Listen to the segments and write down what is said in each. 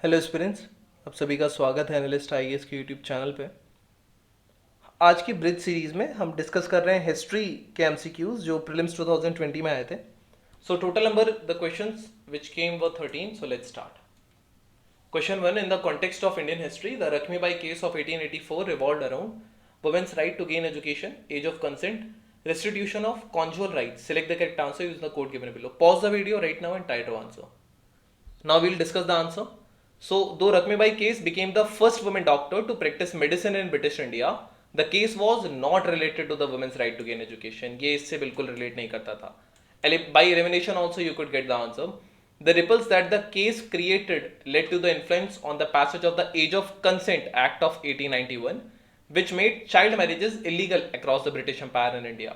Hello students, आप सभी का स्वागत है एनालिस्ट आईएएस के यूट्यूब चैनल पे। आज की ब्रिज सीरीज में हम डिस्कस कर रहे हैं हिस्ट्री के एमसीक्यूज जो प्रीलिम्स 2020 में आए थे। So total number the questions which came were 13. So let's start. Question 1. In the context of Indian history, the Lakshmibai case of 1884 revolved around women's right to gain education, age of consent, restitution of conjugal rights. Select the correct answer using the code given below. Pause the video right now and try to answer. Now we'll discuss the answer. So, though Lakshmibai case became the first woman doctor to practice medicine in British India, the case was not related to the women's right to gain education. ये इससे बिल्कुल relate नहीं करता था. By elimination also you could get the answer. The ripples that the case created led to the influence on the passage of the Age of Consent Act of 1891, which made child marriages illegal across the British Empire in India.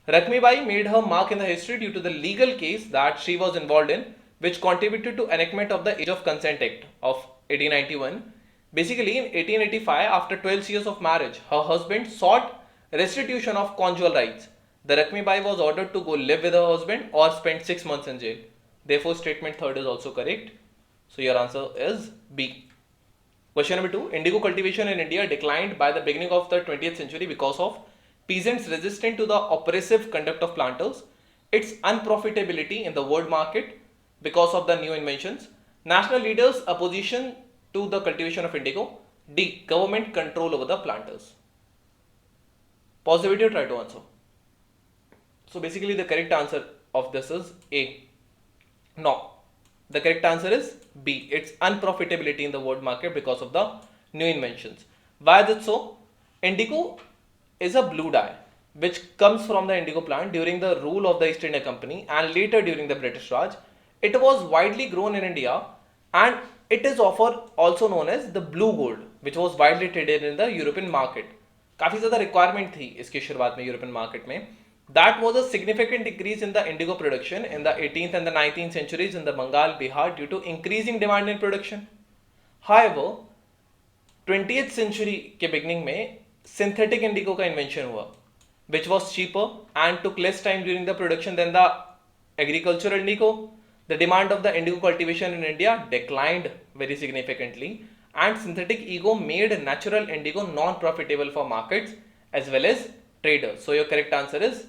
Lakshmibai made her mark in the history due to the legal case that she was involved in, which contributed to enactment of the Age of Consent Act of 1891. Basically, in 1885, after 12 years of marriage, her husband sought restitution of conjugal rights. The Lakshmibai was ordered to go live with her husband or spend 6 months in jail. Therefore, statement 3rd is also correct. So, your answer is B. Question number 2. Indigo cultivation in India declined by the beginning of the 20th century because of peasants resistant to the oppressive conduct of planters, its unprofitability in the world market because of the new inventions, national leaders' opposition to the cultivation of indigo, D. Government control over the planters. Pause the video, try to answer. So basically the correct answer of this is A. No. The correct answer is B. It's unprofitability in the world market because of the new inventions. Why is it so? Indigo is a blue dye which comes from the indigo plant during the rule of the East India Company and later during the British Raj. It was widely grown in India and it is also known as the blue gold, which was widely traded in the European market. काफ़ी ज़्यादा requirement थी इसकी शुरुआत में European market में. That was a significant increase in the indigo production in the 18th and the 19th centuries in the Bengal, Bihar due to increasing demand in production. However, 20th century के beginning में synthetic indigo का invention हुआ, which was cheaper and took less time during the production than the agricultural indigo. The demand of the indigo cultivation in India declined very significantly and synthetic indigo made natural indigo non-profitable for markets as well as traders. So your correct answer is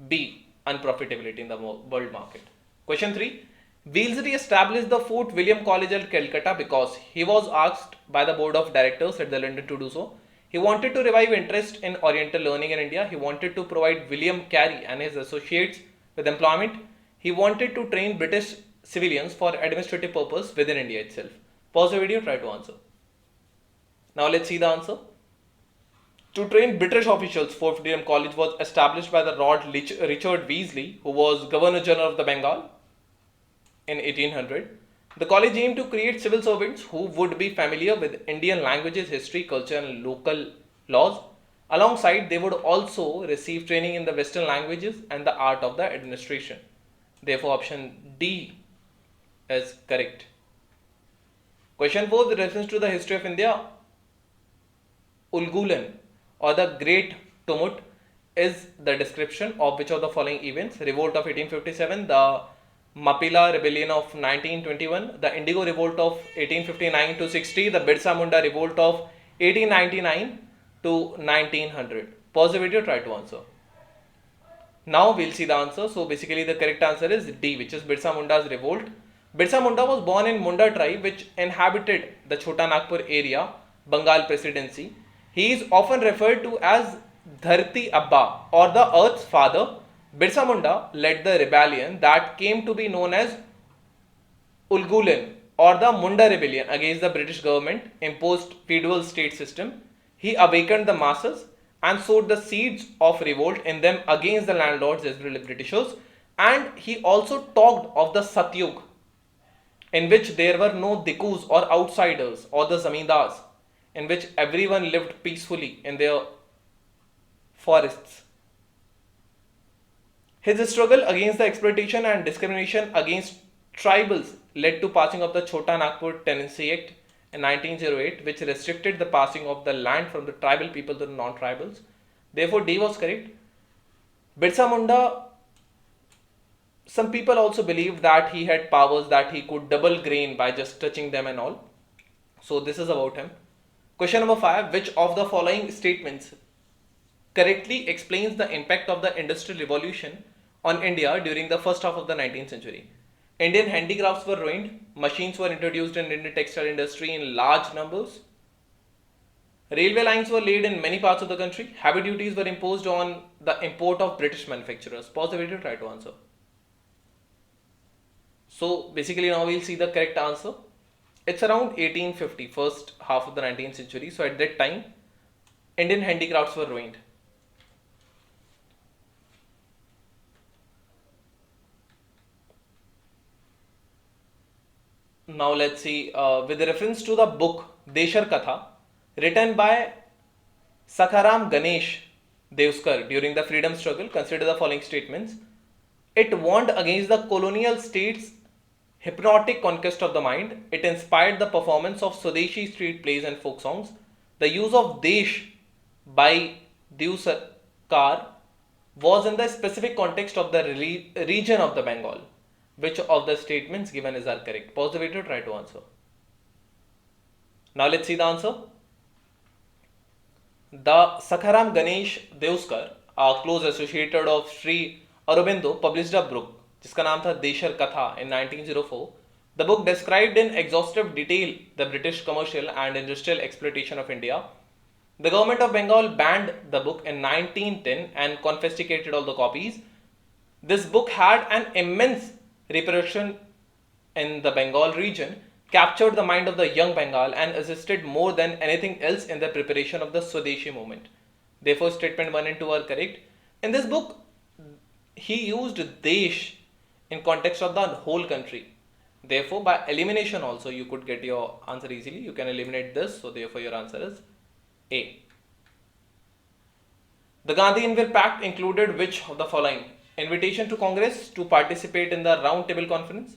B. Unprofitability in the world market. Question 3. Wellesley established the Fort William College at Calcutta because he was asked by the board of directors at the London to do so. He wanted to revive interest in Oriental learning in India. He wanted to provide William Carey and his associates with employment. He wanted to train British civilians for administrative purpose within India itself. Pause the video, try to answer. Now let's see the answer. To train British officials, Fort William College was established by the Lord Richard Wellesley, who was Governor General of the Bengal in 1800. The college aimed to create civil servants who would be familiar with Indian languages, history, culture, and local laws. Alongside, they would also receive training in the Western languages and the art of the administration. Therefore, option D is correct. Question 4. With reference to the history of India, Ulgulan or the Great Tumult is the description of which of the following events? Revolt of 1857, the Mapila Rebellion of 1921, the Indigo Revolt of 1859 to 60, the Birsa Munda Revolt of 1899 to 1900. Pause the video, try to answer. Now we'll see the answer. So basically the correct answer is D, which is Birsa Munda's revolt. Birsa Munda was born in Munda tribe which inhabited the Chota Nagpur area, Bengal Presidency. He is often referred to as Dharti Abba or the Earth's father. Birsa Munda led the rebellion that came to be known as Ulgulan or the Munda Rebellion against the British government imposed feudal state system. He awakened the masses and sowed the seeds of revolt in them against the landlords as well as Britishers, and he also talked of the Satyug, in which there were no Dikus or outsiders or the Zamindars, in which everyone lived peacefully in their forests. His struggle against the exploitation and discrimination against tribals led to passing of the Chota Nagpur Tenancy Act in 1908, which restricted the passing of the land from the tribal people to the non-tribals. Therefore, D was correct. Birsa Munda some people also believed that he had powers that he could double grain by just touching them and all. So this is about him. Question number 5. Which of the following statements correctly explains the impact of the Industrial Revolution on India during the first half of the 19th century? Indian handicrafts were ruined, machines were introduced in Indian textile industry in large numbers, railway lines were laid in many parts of the country, heavy duties were imposed on the import of British manufacturers. Pause the video, try to answer. So basically now we'll see the correct answer. It's around 1850, first half of the 19th century. So at that time, Indian handicrafts were ruined. Now let's see, with reference to the book Deshar Katha, written by Sakharam Ganesh Devskar during the freedom struggle, consider the following statements. It warned against the colonial state's hypnotic conquest of the mind. It inspired the performance of Swadeshi street plays and folk songs. The use of Desh by Devskar was in the specific context of the region of the Bengal. Which of the statements given is are correct? Pause the video, try to answer. Now let's see the answer. The Sakharam Ganesh Devskar, a close associate of Sri Aurobindo, published a book जिसका नाम था देशर कथा in 1904. The book described in exhaustive detail the British commercial and industrial exploitation of India. The government of Bengal banned the book in 1910 and confiscated all the copies. This book had an immense repercussion in the Bengal region, captured the mind of the young Bengal and assisted more than anything else in the preparation of the Swadeshi movement. Therefore, statement 1 and 2 are correct. In this book, he used Desh in context of the whole country. Therefore, by elimination also you could get your answer easily. You can eliminate this. So, therefore, your answer is A. The Gandhi-Inver Pact included which of the following? Invitation to Congress to participate in the Round Table Conference,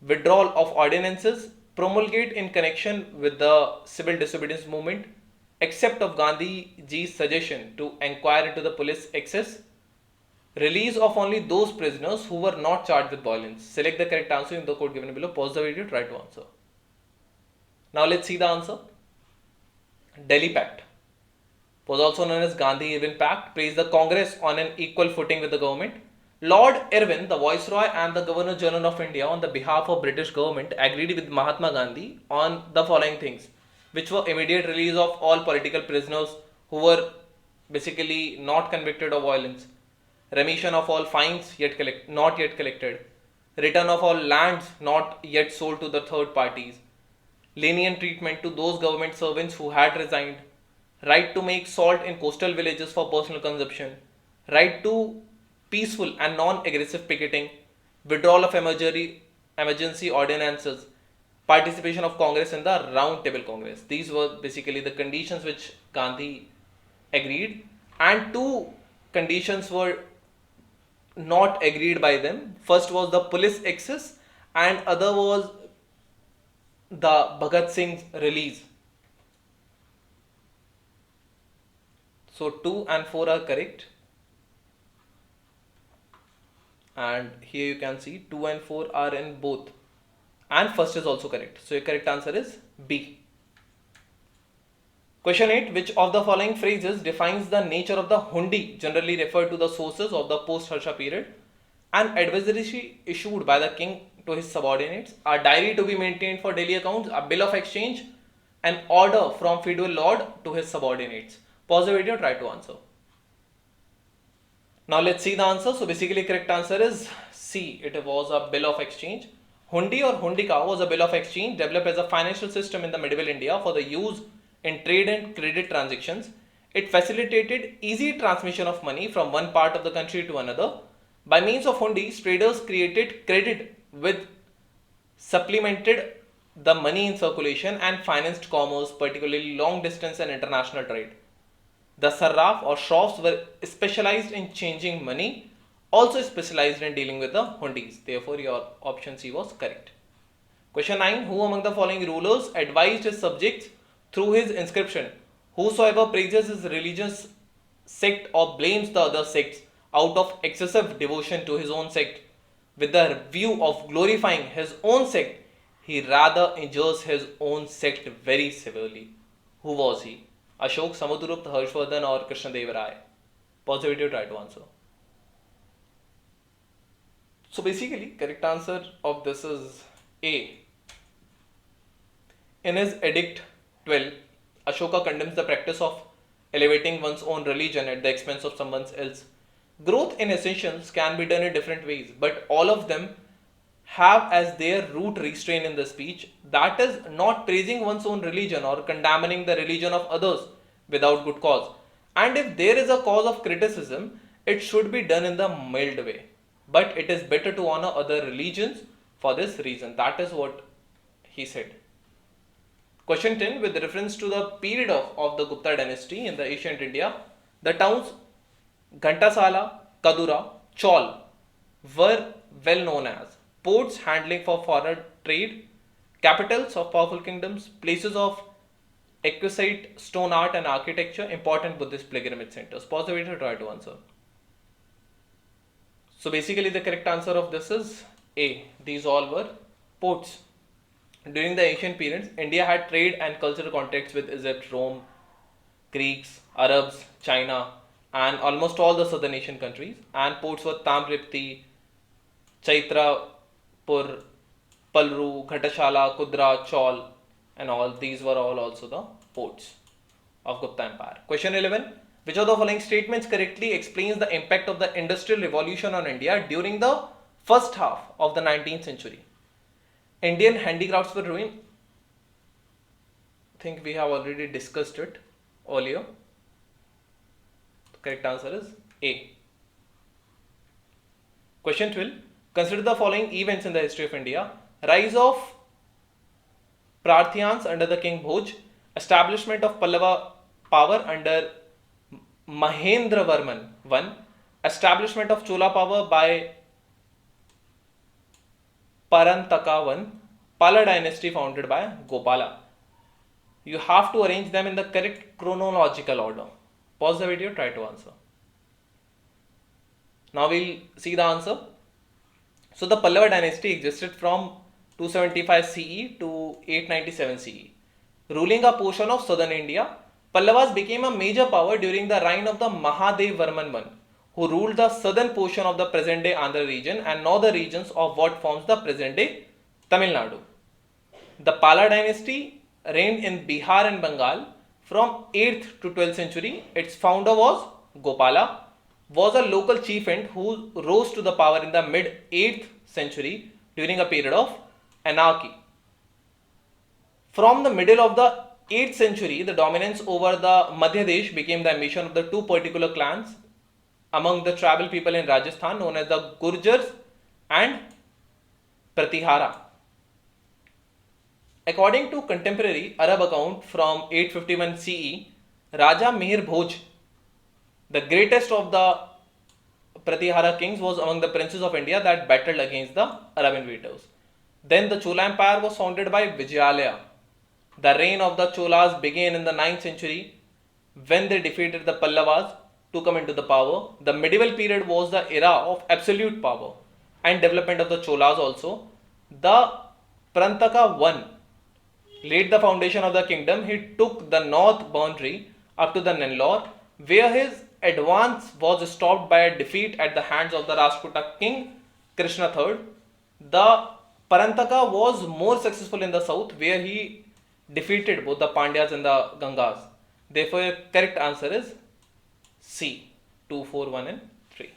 withdrawal of ordinances promulgate in connection with the civil disobedience movement, accept of Gandhiji's suggestion to inquire into the police excess, release of only those prisoners who were not charged with violence. Select the correct answer in the code given below. Pause the video, try to answer. Now let's see the answer. Delhi Pact was also known as Gandhi-Irwin Pact, placed the Congress on an equal footing with the government. Lord Irwin, the Viceroy and the Governor General of India on the behalf of British government agreed with Mahatma Gandhi on the following things, which were immediate release of all political prisoners who were basically not convicted of violence, remission of all fines not yet collected, return of all lands not yet sold to the third parties, lenient treatment to those government servants who had resigned, right to make salt in coastal villages for personal consumption, right to peaceful and non-aggressive picketing, withdrawal of emergency ordinances, participation of Congress in the Round Table Congress. These were basically the conditions which Gandhi agreed, and two conditions were not agreed by them. First was the police excess and other was the Bhagat Singh's release. So 2 and 4 are correct, and here you can see 2 and 4 are in both, and first is also correct. So your correct answer is B. Question 8. Which of the following phrases defines the nature of the hundi generally referred to the sources of the post-Harsha period? An advisory issued by the king to his subordinates, a diary to be maintained for daily accounts, a bill of exchange, an order from feudal lord to his subordinates. Pause the video, try to answer. Now let's see the answer. So basically correct answer is C. It was a bill of exchange. Hundi or hundika was a bill of exchange developed as a financial system in the medieval India for the use in trade and credit transactions. It facilitated easy transmission of money from one part of the country to another. By means of hundis, traders created credit with supplemented the money in circulation and financed commerce, particularly long distance and international trade. The sarraf or shroffs were specialized in changing money, also specialized in dealing with the hundis. Therefore, your option C was correct. Question 9. Who among the following rulers advised his subjects through his inscription? Whosoever praises his religious sect or blames the other sects out of excessive devotion to his own sect with the view of glorifying his own sect, he rather injures his own sect very severely. Who was he? Ashok, Samudrupta, Harshvardhan, or Krishnadeva Rai? Pause the video, try to answer. So basically, correct answer of this is A. In his Edict 12, Ashoka condemns the practice of elevating one's own religion at the expense of someone else. Growth in essentials can be done in different ways, but all of them have as their root restraint in the speech, that is, not praising one's own religion or condemning the religion of others without good cause. And if there is a cause of criticism, it should be done in the mild way. But it is better to honor other religions for this reason. That is what he said. Question 10. With reference to the period of the Gupta dynasty in the ancient India, the towns Ghantasala, Kadura, Chaul were well known as ports handling for foreign trade, capitals of powerful kingdoms, places of exquisite stone art and architecture, important Buddhist pilgrimage centers. Pause the video to try to answer. So basically the correct answer of this is A. These all were ports. During the ancient periods, India had trade and cultural contacts with Egypt, Rome, Greeks, Arabs, China, and almost all the southern Asian countries. And ports were Tamripti, Chaitrapur, Palru, Ghatashala, Kudra, Chaul, and all these were all also the ports of Gupta Empire. Question 11. Which of the following statements correctly explains the impact of the Industrial Revolution on India during the first half of the 19th century? Indian handicrafts were ruined. I think we have already discussed it earlier. The correct answer is A. Question 12. Consider the following events in the history of India. Rise of Parthians under the king Bhoj. Establishment of Pallava power under Mahendravarman I. Establishment of Chola power by Parantaka I. Pala dynasty founded by Gopala. You have to arrange them in the correct chronological order. Pause the video, try to answer. Now we'll see the answer. So the Pallava dynasty existed from 275 CE to 897 CE. Ruling a portion of southern India, Pallavas became a major power during the reign of the Mahadev Varman I, who ruled the southern portion of the present day Andhra region and northern regions of what forms the present day Tamil Nadu. The Pala dynasty reigned in Bihar and Bengal from 8th to 12th century. Its founder was Gopala, was a local chieftain who rose to the power in the mid 8th century during a period of anarchy. From the middle of the 8th century, the dominance over the Madhya Desh became the ambition of the two particular clans among the tribal people in Rajasthan known as the Gurjars and Pratihara. According to contemporary Arab account from 851 CE, Raja Mihir Bhoj, the greatest of the Pratihara kings, was among the princes of India that battled against the Arab invaders. Then the Chola Empire was founded by Vijayalaya. The reign of the Cholas began in the 9th century when they defeated the Pallavas to come into the power. The medieval period was the era of absolute power and development of the Cholas also. The Prantaka I laid the foundation of the kingdom. He took the north boundary up to the Nellore, where his advance was stopped by a defeat at the hands of the Rajputa king Krishna III. The Parantaka was more successful in the south, where he defeated both the Pandyas and the Gangas. Therefore, correct answer is C. 2, 4, 1 and 3.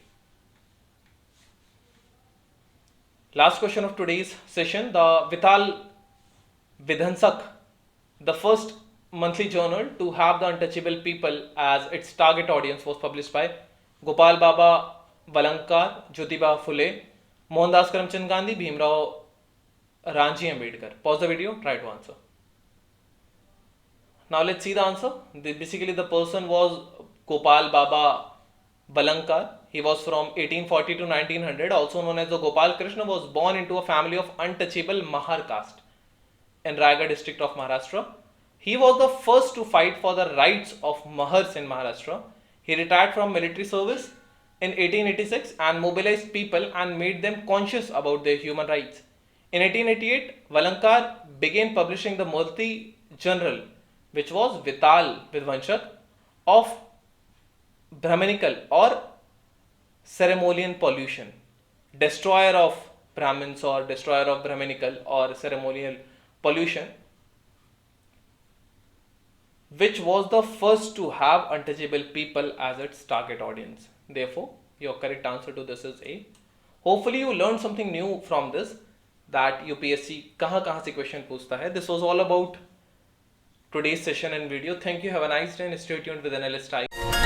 Last question of today's session. The Vital Vidhansak, the first monthly journal to have the untouchable people as its target audience, was published by Gopal Baba Valankar, Jyotiba Phule, Mohandas Karamchand Gandhi, Bhimrao Ranji Ambedkar. Pause the video, try to answer. Now let's see the answer. Basically the person was Gopal Baba Valankar. He was from 1840 to 1900, also known as the Gopal Krishna, was born into a family of untouchable Mahar caste in Raigad district of Maharashtra. He was the first to fight for the rights of Mahars in Maharashtra. He retired from military service in 1886 and mobilized people and made them conscious about their human rights. In 1888, Valankar began publishing the Multi Journal, which was Vital Vidvanshak of Brahminical or ceremonial pollution, destroyer of Brahmins or destroyer of Brahminical or ceremonial pollution, which was the first to have untouchable people as its target audience. Therefore, your correct answer to this is A. Hopefully, you learned something new from this, that UPSC कहाँ से question पूछता है. This was all about today's session and video. Thank you. Have a nice day and stay tuned with Analyst I.